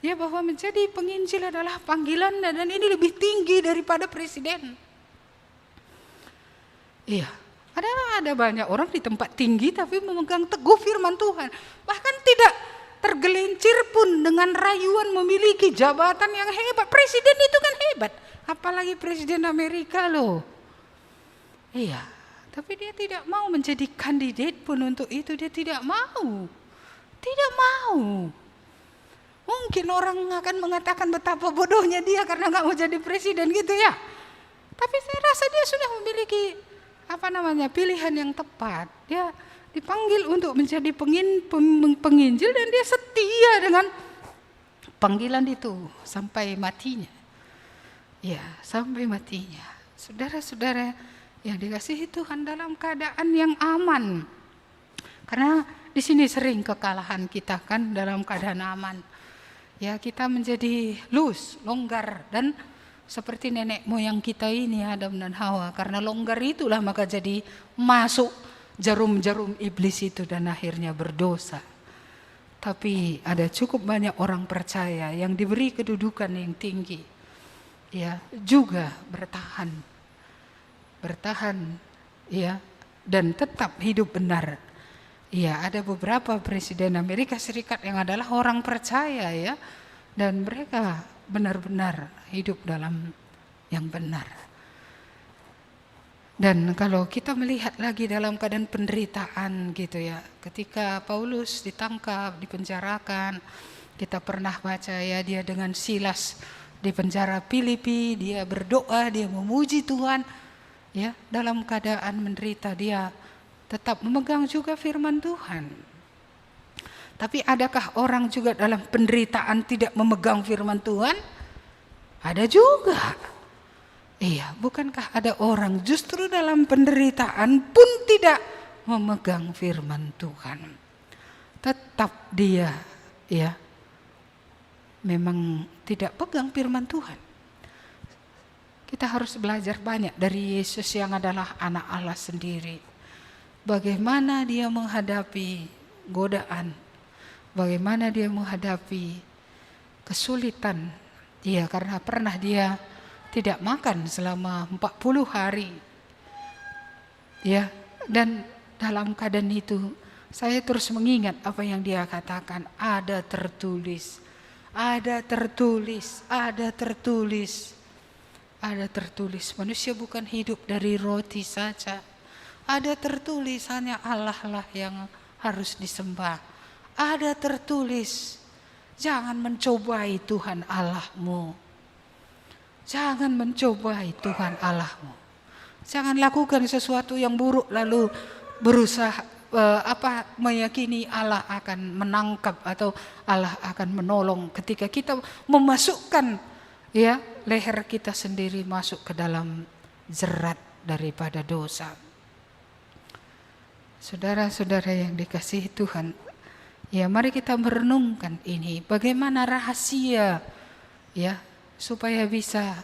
Speaker 1: ya bahwa menjadi penginjil adalah panggilannya dan ini lebih tinggi daripada presiden. Iya, ada banyak orang di tempat tinggi tapi memegang teguh firman Tuhan. Bahkan tidak tergelincir pun dengan rayuan memiliki jabatan yang hebat. Presiden itu kan hebat, apalagi presiden Amerika loh. Iya, tapi dia tidak mau menjadi kandidat pun untuk itu, dia tidak mau. Tidak mau. Mungkin orang akan mengatakan betapa bodohnya dia karena nggak mau jadi presiden gitu ya. Tapi saya rasa dia sudah memiliki pilihan yang tepat. Dia dipanggil untuk menjadi penginjil dan dia setia dengan panggilan itu sampai matinya. Ya, sampai matinya. Saudara-saudara yang dikasihi Tuhan, dalam keadaan yang aman. Karena di sini sering kekalahan kita kan dalam keadaan aman. Ya, kita menjadi longgar dan seperti nenek moyang kita ini Adam dan Hawa, karena longgar itulah maka jadi masuk jarum-jarum iblis itu dan akhirnya berdosa. Tapi ada cukup banyak orang percaya yang diberi kedudukan yang tinggi, ya, juga bertahan, ya, dan tetap hidup benar. Ya, ada beberapa presiden Amerika Serikat yang adalah orang percaya ya, dan mereka benar-benar hidup dalam yang benar. Dan kalau kita melihat lagi dalam keadaan penderitaan gitu ya, ketika Paulus ditangkap, dipenjarakan, kita pernah baca ya dia dengan Silas di penjara Filipi, dia berdoa, dia memuji Tuhan ya, dalam keadaan menderita dia tetap memegang juga firman Tuhan. Tapi adakah orang juga dalam penderitaan tidak memegang firman Tuhan? Ada juga. Iya, bukankah ada orang justru dalam penderitaan pun tidak memegang firman Tuhan? Tetap dia ya memang tidak pegang firman Tuhan. Kita harus belajar banyak dari Yesus yang adalah anak Allah sendiri. Bagaimana dia menghadapi godaan, bagaimana dia menghadapi kesulitan. Iya, karena pernah dia tidak makan selama 40 hari. Ya, dan dalam keadaan itu saya terus mengingat apa yang dia katakan, ada tertulis. Manusia bukan hidup dari roti saja. Ada tertulis hanya Allah lah yang harus disembah. Ada tertulis jangan mencobai Tuhan Allahmu. Jangan mencobai Tuhan Allahmu. Jangan lakukan sesuatu yang buruk lalu berusaha meyakini Allah akan menangkap atau Allah akan menolong ketika kita memasukkan ya leher kita sendiri masuk ke dalam jerat daripada dosa. Saudara-saudara yang dikasihi Tuhan, ya mari kita merenungkan ini, bagaimana rahasia ya supaya bisa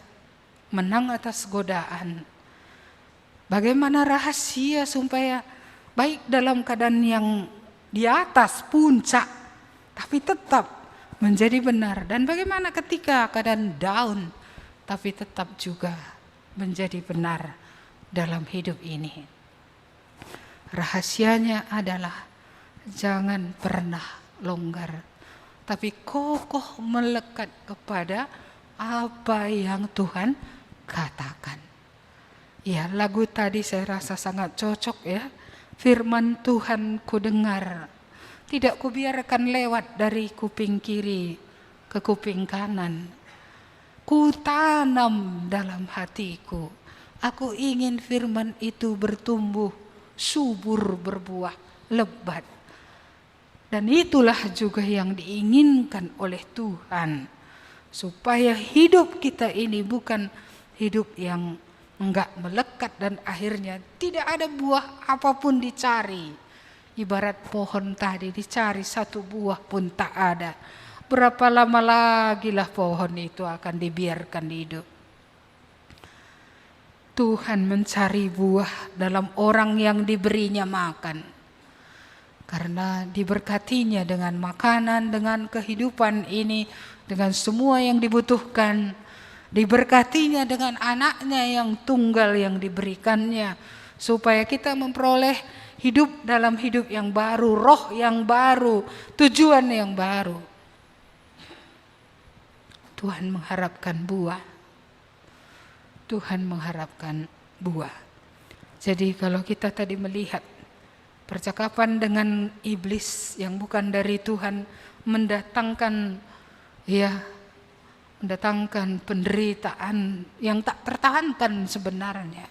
Speaker 1: menang atas godaan. Bagaimana rahasia supaya baik dalam keadaan yang di atas puncak tapi tetap menjadi benar, dan bagaimana ketika keadaan down tapi tetap juga menjadi benar dalam hidup ini. Rahasianya adalah jangan pernah longgar, tapi kokoh melekat kepada apa yang Tuhan katakan. Ya, lagu tadi saya rasa sangat cocok ya. Firman Tuhan ku dengar, tidak kubiarkan lewat dari kuping kiri ke kuping kanan. Ku tanam dalam hatiku, aku ingin firman itu bertumbuh subur, berbuah lebat. Dan itulah juga yang diinginkan oleh Tuhan. Supaya hidup kita ini bukan hidup yang enggak melekat dan akhirnya tidak ada buah apapun dicari. Ibarat pohon tadi dicari satu buah pun tak ada. Berapa lama lagi lah pohon itu akan dibiarkan hidup. Tuhan mencari buah dalam orang yang diberinya makan. Karena diberkatinya dengan makanan, dengan kehidupan ini, dengan semua yang dibutuhkan. Diberkatinya dengan anaknya yang tunggal yang diberikannya. Supaya kita memperoleh hidup dalam hidup yang baru, roh yang baru, tujuan yang baru. Tuhan mengharapkan buah. Tuhan mengharapkan buah. Jadi kalau kita tadi melihat percakapan dengan iblis yang bukan dari Tuhan mendatangkan penderitaan yang tak tertahankan sebenarnya.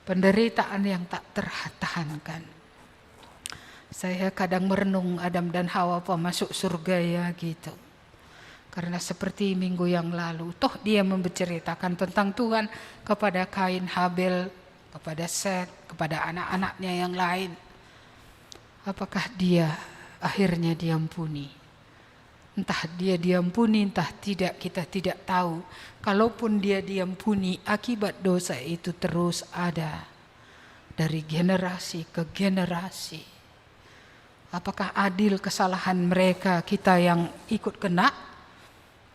Speaker 1: Penderitaan yang tak tertahankan. Saya kadang merenung Adam dan Hawa masuk surga ya gitu. Karena seperti minggu yang lalu, toh dia menceritakan tentang Tuhan kepada Kain, Habel, kepada Set, kepada anak-anaknya yang lain. Apakah dia akhirnya diampuni? Entah dia diampuni, entah tidak, kita tidak tahu. Kalaupun dia diampuni, akibat dosa itu terus ada dari generasi ke generasi. Apakah adil kesalahan mereka, kita yang ikut kena?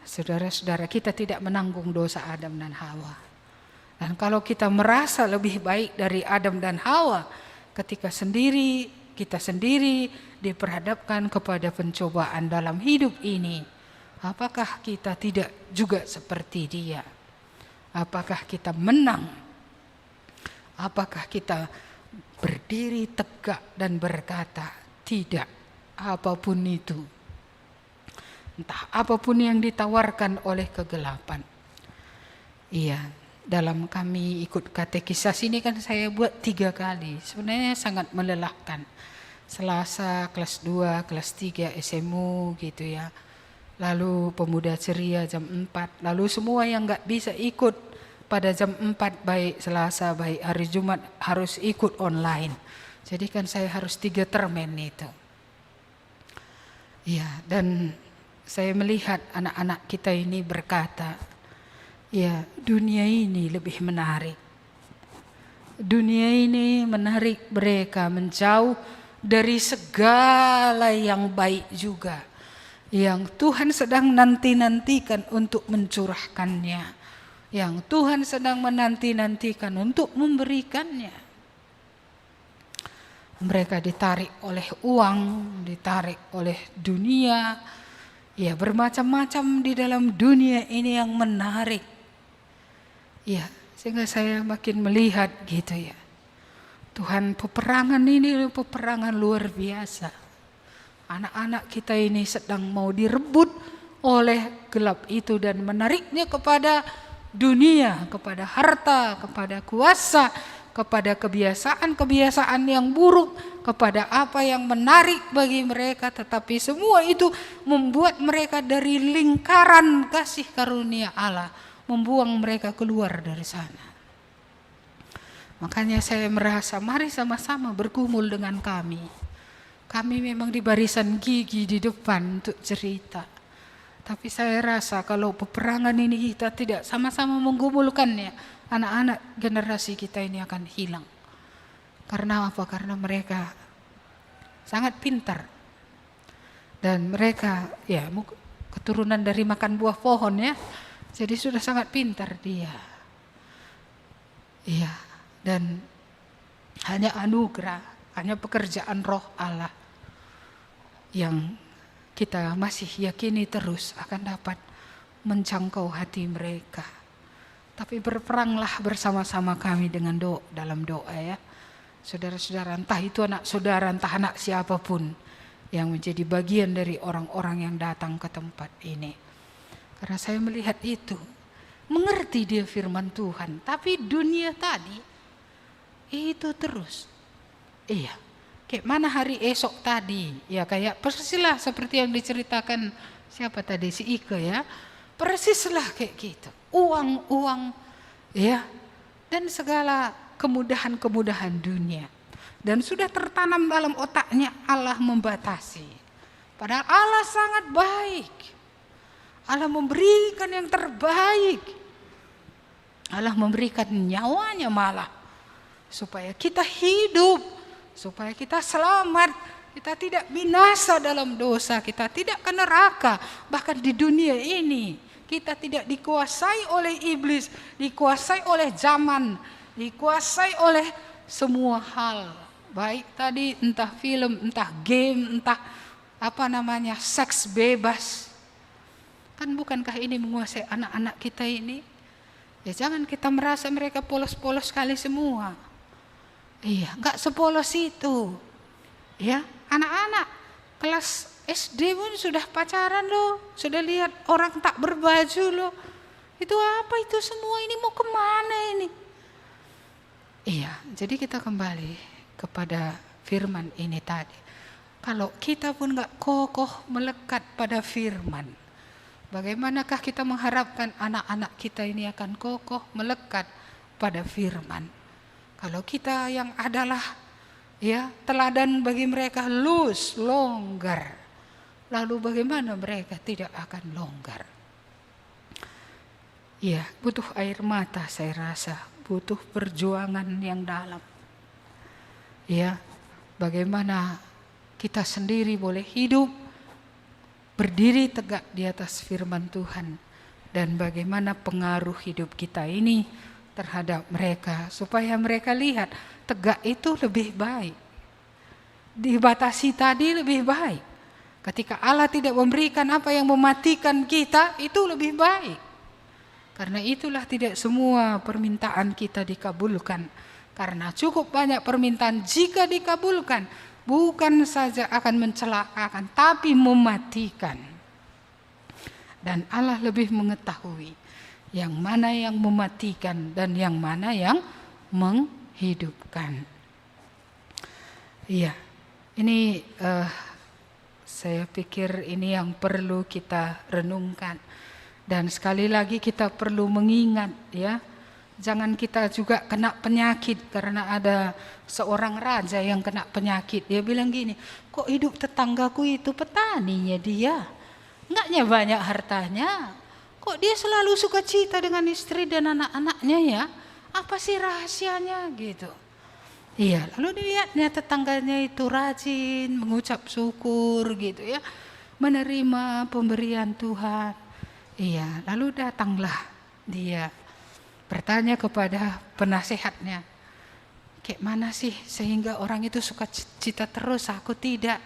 Speaker 1: Saudara-saudara, kita tidak menanggung dosa Adam dan Hawa. Dan kalau kita merasa lebih baik dari Adam dan Hawa, ketika kita sendiri diperhadapkan kepada pencobaan dalam hidup ini, apakah kita tidak juga seperti dia? Apakah kita menang? Apakah kita berdiri tegak dan berkata, tidak, apapun itu, entah apapun yang ditawarkan oleh kegelapan. Iya, dalam kami ikut katekisas ini kan saya buat 3 kali. Sebenarnya sangat melelahkan. Selasa kelas 2, kelas 3 SMU gitu ya. Lalu pemuda ceria jam 4. Lalu semua yang gak bisa ikut pada jam 4 baik Selasa baik hari Jumat harus ikut online. Jadi kan saya harus 3 termen itu. Iya, dan saya melihat anak-anak kita ini berkata, ya, dunia ini lebih menarik. Dunia ini menarik mereka menjauh dari segala yang baik juga, yang Tuhan sedang nanti-nantikan untuk mencurahkannya, yang Tuhan sedang menanti-nantikan untuk memberikannya. Mereka ditarik oleh uang, ditarik oleh dunia, ya, bermacam-macam di dalam dunia ini yang menarik. Ya, sehingga saya makin melihat gitu ya. Tuhan, peperangan ini peperangan luar biasa. Anak-anak kita ini sedang mau direbut oleh gelap itu dan menariknya kepada dunia, kepada harta, kepada kuasa, kepada kebiasaan-kebiasaan yang buruk, kepada apa yang menarik bagi mereka, tetapi semua itu membuat mereka dari lingkaran kasih karunia Allah, membuang mereka keluar dari sana. Makanya saya merasa mari sama-sama bergumul dengan kami. Kami memang di barisan gigi di depan untuk cerita. Tapi saya rasa kalau peperangan ini kita tidak sama-sama menggumulkannya, anak-anak generasi kita ini akan hilang. Karena apa? Karena mereka sangat pintar. Dan mereka ya keturunan dari makan buah pohon ya. Jadi sudah sangat pintar dia. Iya, dan hanya anugerah, hanya pekerjaan roh Allah yang kita masih yakini terus akan dapat menjangkau hati mereka. Tapi berperanglah bersama-sama kami dengan dalam doa ya. Saudara-saudara, entah itu anak saudara, entah anak siapapun yang menjadi bagian dari orang-orang yang datang ke tempat ini. Karena saya melihat itu, mengerti dia firman Tuhan, tapi dunia tadi itu terus. Iya, Kayak mana hari esok tadi, ya kayak persislah seperti yang diceritakan siapa tadi, si Ike ya. Persislah kayak gitu. Uang, ya, dan segala kemudahan-kemudahan dunia. Dan sudah tertanam dalam otaknya Allah membatasi. Padahal Allah sangat baik. Allah memberikan yang terbaik. Allah memberikan nyawanya malah. Supaya kita hidup. Supaya kita selamat. Kita tidak binasa dalam dosa. Kita tidak ke neraka. Bahkan di dunia ini. Kita tidak dikuasai oleh iblis. Dikuasai oleh zaman. Dikuasai oleh semua hal. Baik tadi entah film, entah game, entah seks bebas. Kan bukankah ini menguasai anak-anak kita ini? Ya jangan kita merasa mereka polos-polos sekali semua. Iya, enggak sepolos itu. Ya, anak-anak kelas SD pun sudah pacaran loh. Sudah lihat orang tak berbaju loh. Itu apa itu semua, ini mau kemana ini? Iya, jadi kita kembali kepada firman ini tadi. Kalau kita pun enggak kokoh melekat pada firman, bagaimanakah kita mengharapkan anak-anak kita ini akan kokoh melekat pada firman? Kalau kita yang adalah ya teladan bagi mereka longgar, lalu bagaimana mereka tidak akan longgar? Ya, butuh air mata saya rasa, butuh perjuangan yang dalam. Ya, bagaimana kita sendiri boleh hidup berdiri tegak di atas firman Tuhan, dan bagaimana pengaruh hidup kita ini terhadap mereka, supaya mereka lihat tegak itu lebih baik, dibatasi tadi lebih baik. Ketika Allah tidak memberikan apa yang mematikan kita, itu lebih baik. Karena itulah tidak semua permintaan kita dikabulkan, karena cukup banyak permintaan jika dikabulkan bukan saja akan mencelakakan, tapi mematikan. Dan Allah lebih mengetahui yang mana yang mematikan dan yang mana yang menghidupkan. Iya, ini saya pikir ini yang perlu kita renungkan. Dan sekali lagi kita perlu mengingat ya, jangan kita juga kena penyakit, karena ada seorang raja yang kena penyakit. Dia bilang gini, kok hidup tetanggaku itu petaninya dia, enggaknya banyak hartanya, kok dia selalu sukacita dengan istri dan anak-anaknya ya, apa sih rahasianya gitu. Iya, lalu dilihatnya tetangganya itu rajin mengucap syukur gitu ya, menerima pemberian Tuhan. Iya, lalu datanglah dia bertanya kepada penasehatnya, kayak mana sih sehingga orang itu suka cita terus, aku tidak.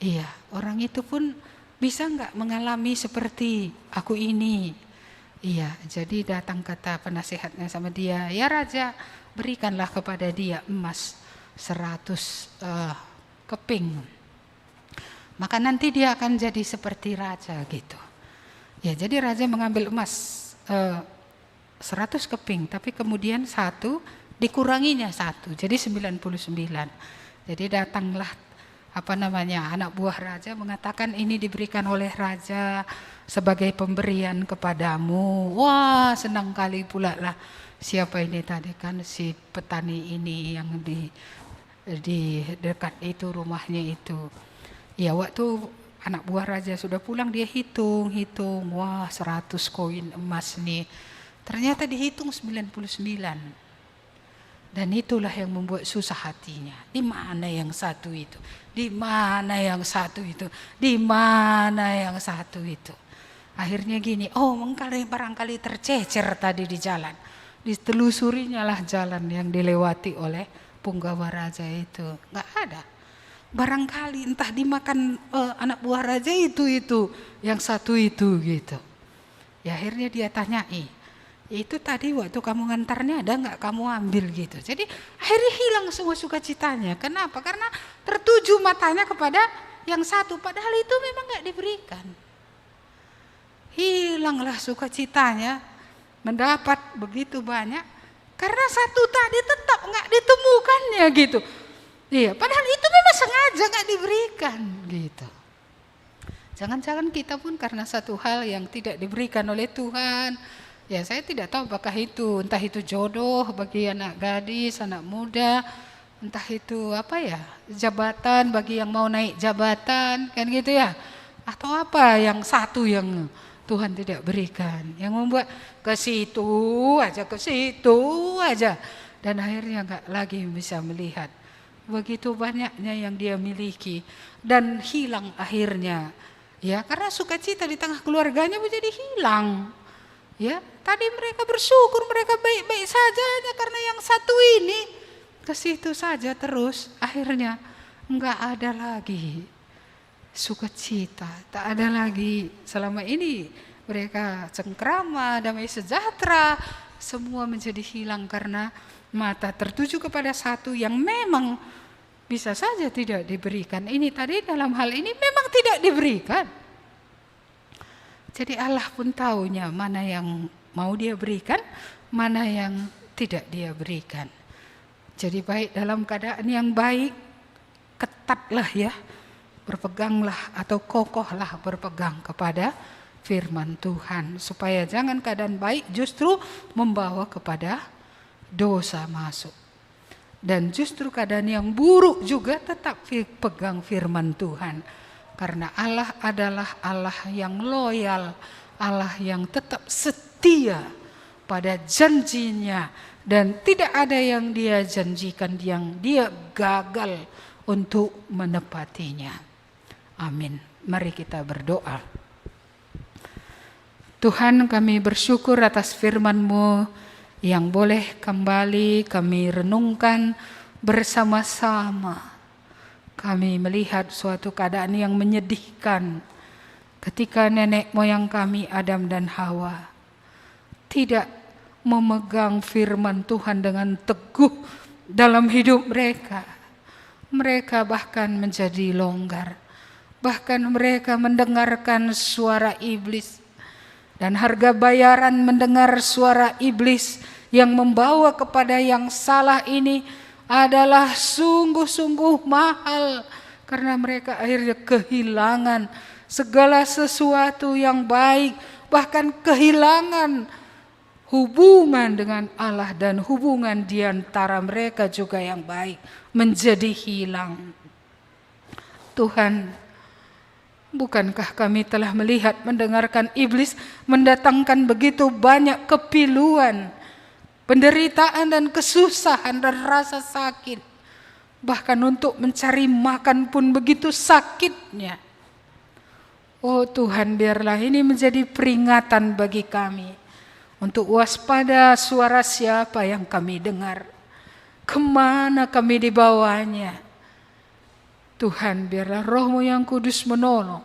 Speaker 1: Iya, orang itu pun bisa enggak mengalami seperti aku ini? Iya, jadi datang kata penasehatnya sama dia, ya raja, berikanlah kepada dia emas 100 keping. Maka nanti dia akan jadi seperti raja gitu. Ya, jadi raja mengambil emas 100 keping, tapi kemudian satu dikuranginya satu, jadi 99. Jadi datanglah anak buah raja mengatakan ini diberikan oleh raja sebagai pemberian kepadamu. Wah, senang kali pula lah. Siapa ini tadi kan, si petani ini yang di dekat itu rumahnya itu. Ya, waktu anak buah raja sudah pulang, dia hitung, wah 100 koin emas nih. Ternyata dihitung 99. Dan itulah yang membuat susah hatinya. Di mana yang satu itu? Di mana yang satu itu? Di mana yang satu itu? Akhirnya gini, barangkali tercecer tadi di jalan. Ditelusurinya lah jalan yang dilewati oleh punggawa raja itu. Nggak ada. Barangkali entah dimakan anak buah raja itu yang satu itu gitu. Ya akhirnya dia tanyai, itu tadi waktu kamu ngantarnya ada nggak kamu ambil gitu. Jadi akhirnya hilang semua sukacitanya. Kenapa? Karena tertuju matanya kepada yang satu, padahal itu memang nggak diberikan. Hilanglah sukacitanya mendapat begitu banyak karena satu tadi tetap nggak ditemukannya gitu. Iya, padahal itu aja nggak diberikan gitu. Jangan-jangan kita pun karena satu hal yang tidak diberikan oleh Tuhan, ya saya tidak tahu apakah itu, entah itu jodoh bagi anak gadis, anak muda, entah itu apa ya, jabatan bagi yang mau naik jabatan, kan gitu ya. Atau apa yang satu yang Tuhan tidak berikan, yang membuat ke situ aja, dan akhirnya nggak lagi bisa melihat. Begitu banyaknya yang dia miliki dan hilang akhirnya. Ya, karena sukacita di tengah keluarganya menjadi hilang. Ya, tadi mereka bersyukur, mereka baik-baik saja hanya karena yang satu ini ke situ saja terus, akhirnya enggak ada lagi sukacita, tak ada lagi. Selama ini mereka cengkrama, damai sejahtera, semua menjadi hilang karena mata tertuju kepada satu yang memang bisa saja tidak diberikan. Ini tadi dalam hal ini memang tidak diberikan. Jadi Allah pun tahunya mana yang mau dia berikan, mana yang tidak dia berikan. Jadi baik dalam keadaan yang baik, ketatlah ya, berpeganglah atau kokohlah berpegang kepada firman Tuhan. Supaya jangan keadaan baik justru membawa kepada dosa masuk. Dan justru keadaan yang buruk juga tetap pegang firman Tuhan. Karena Allah adalah Allah yang loyal, Allah yang tetap setia pada janjinya. Dan tidak ada yang dia janjikan yang dia gagal untuk menepatinya. Amin. Mari kita berdoa. Tuhan, kami bersyukur atas firman-Mu yang boleh kembali kami renungkan bersama-sama. Kami melihat suatu keadaan yang menyedihkan ketika nenek moyang kami Adam dan Hawa tidak memegang firman Tuhan dengan teguh dalam hidup mereka. Mereka bahkan menjadi longgar. Bahkan mereka mendengarkan suara iblis. Dan harga bayaran mendengar suara iblis yang membawa kepada yang salah ini adalah sungguh-sungguh mahal. Karena mereka akhirnya kehilangan segala sesuatu yang baik. Bahkan kehilangan hubungan dengan Allah dan hubungan di antara mereka juga yang baik menjadi hilang. Tuhan, bukankah kami telah melihat, mendengarkan iblis mendatangkan begitu banyak kepiluan, penderitaan dan kesusahan dan rasa sakit. Bahkan untuk mencari makan pun begitu sakitnya. Oh Tuhan, biarlah ini menjadi peringatan bagi kami. Untuk waspada suara siapa yang kami dengar. Kemana kami dibawanya. Tuhan, biarlah Roh-Mu yang kudus menolong.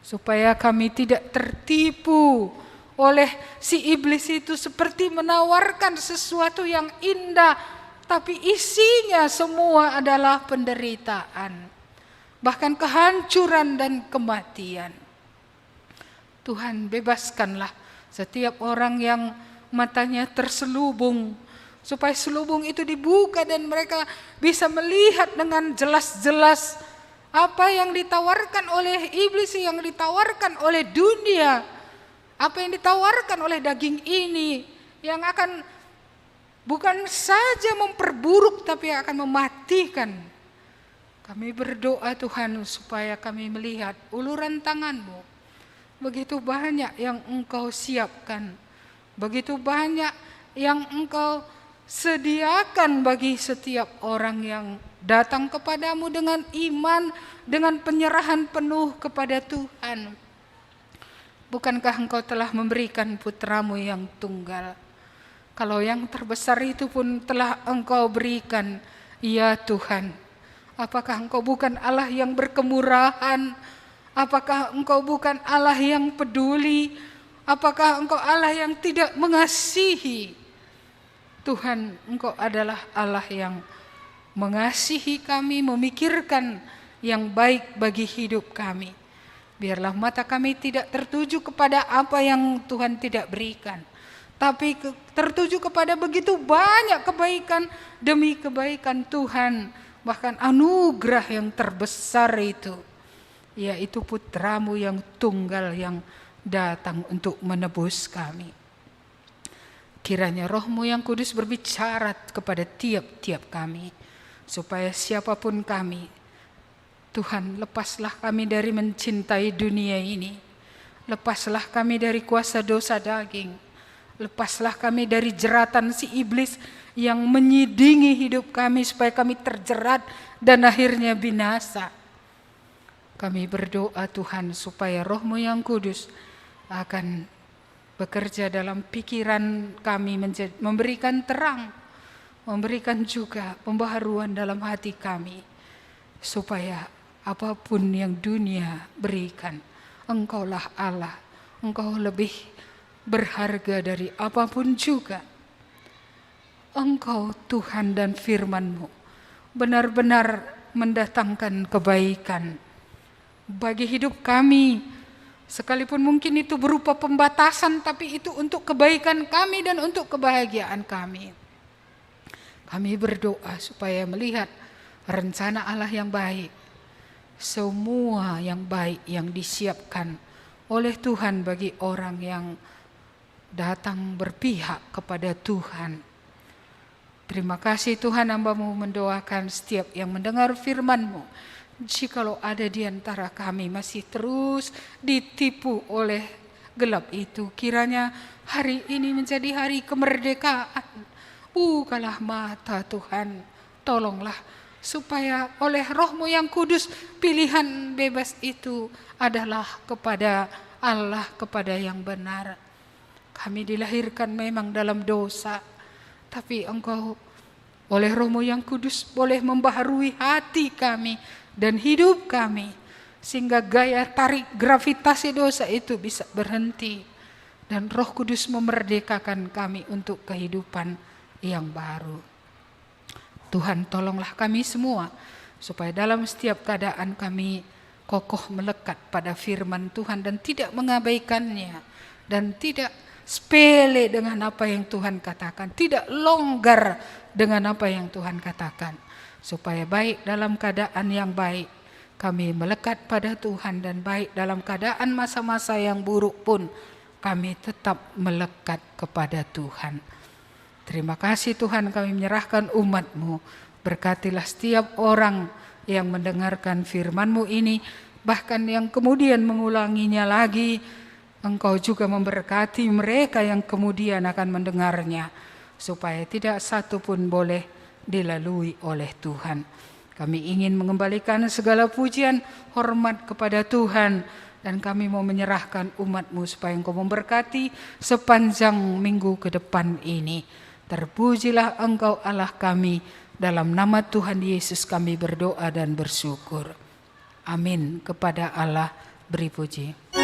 Speaker 1: Supaya kami tidak tertipu oleh si iblis itu seperti menawarkan sesuatu yang indah. Tapi isinya semua adalah penderitaan. Bahkan kehancuran dan kematian. Tuhan, bebaskanlah setiap orang yang matanya terselubung, supaya selubung itu dibuka dan mereka bisa melihat dengan jelas-jelas apa yang ditawarkan oleh iblis, yang ditawarkan oleh dunia, apa yang ditawarkan oleh daging ini, yang akan bukan saja memperburuk tapi akan mematikan. Kami berdoa Tuhan supaya kami melihat uluran tangan-Mu. Begitu banyak yang Engkau siapkan. Begitu banyak yang Engkau sediakan bagi setiap orang yang datang kepadamu dengan iman, dengan penyerahan penuh kepada Tuhan. Bukankah Engkau telah memberikan putra-Mu yang tunggal? Kalau yang terbesar itu pun telah Engkau berikan, ya Tuhan. Apakah Engkau bukan Allah yang berkemurahan? Apakah Engkau bukan Allah yang peduli? Apakah Engkau Allah yang tidak mengasihi? Tuhan, Engkau adalah Allah yang mengasihi kami, memikirkan yang baik bagi hidup kami. Biarlah mata kami tidak tertuju kepada apa yang Tuhan tidak berikan, tapi tertuju kepada begitu banyak kebaikan demi kebaikan Tuhan bahkan anugerah yang terbesar itu, yaitu putramu yang tunggal yang datang untuk menebus kami. Kiranya Roh-Mu yang kudus berbicara kepada tiap-tiap kami, supaya siapapun kami, Tuhan, lepaslah kami dari mencintai dunia ini, lepaslah kami dari kuasa dosa daging, lepaslah kami dari jeratan si iblis yang menyidingi hidup kami supaya kami terjerat dan akhirnya binasa. Kami berdoa Tuhan supaya Roh-Mu yang kudus akan bekerja dalam pikiran kami, memberikan terang, memberikan juga pembaharuan dalam hati kami, supaya apapun yang dunia berikan, Engkaulah Allah, Engkau lebih berharga dari apapun juga. Engkau Tuhan dan firman-Mu benar-benar mendatangkan kebaikan bagi hidup kami, sekalipun mungkin itu berupa pembatasan, tapi itu untuk kebaikan kami dan untuk kebahagiaan kami. Kami berdoa supaya melihat rencana Allah yang baik, semua yang baik yang disiapkan oleh Tuhan bagi orang yang datang berpihak kepada Tuhan. Terima kasih Tuhan, hamba-Mu mendoakan setiap yang mendengar firman-Mu. Jikalau ada di antara kami masih terus ditipu oleh gelap itu, kiranya hari ini menjadi hari kemerdekaan. Bukalah mata Tuhan, tolonglah supaya oleh Roh-Mu yang kudus pilihan bebas itu adalah kepada Allah, kepada yang benar. Kami dilahirkan memang dalam dosa, tapi Engkau oleh Roh-Mu yang kudus boleh membaharui hati kami dan hidup kami, sehingga gaya tarik gravitasi dosa itu bisa berhenti, dan Roh Kudus memerdekakan kami untuk kehidupan yang baru. Tuhan, tolonglah kami semua supaya dalam setiap keadaan kami kokoh melekat pada firman Tuhan dan tidak mengabaikannya, dan tidak sepele dengan apa yang Tuhan katakan, tidak longgar dengan apa yang Tuhan katakan, supaya baik dalam keadaan yang baik kami melekat pada Tuhan, dan baik dalam keadaan masa-masa yang buruk pun kami tetap melekat kepada Tuhan. Terima kasih Tuhan, kami menyerahkan umat-Mu. Berkatilah setiap orang yang mendengarkan firman-Mu ini, bahkan yang kemudian mengulanginya lagi. Engkau juga memberkati mereka yang kemudian akan mendengarnya, supaya tidak satu pun boleh dilalui oleh Tuhan. Kami ingin mengembalikan segala pujian, hormat kepada Tuhan, dan kami mau menyerahkan umat-Mu supaya Engkau memberkati sepanjang minggu ke depan ini. Terpujilah Engkau Allah kami, dalam nama Tuhan Yesus kami berdoa dan bersyukur. Amin. Kepada Allah beri puji.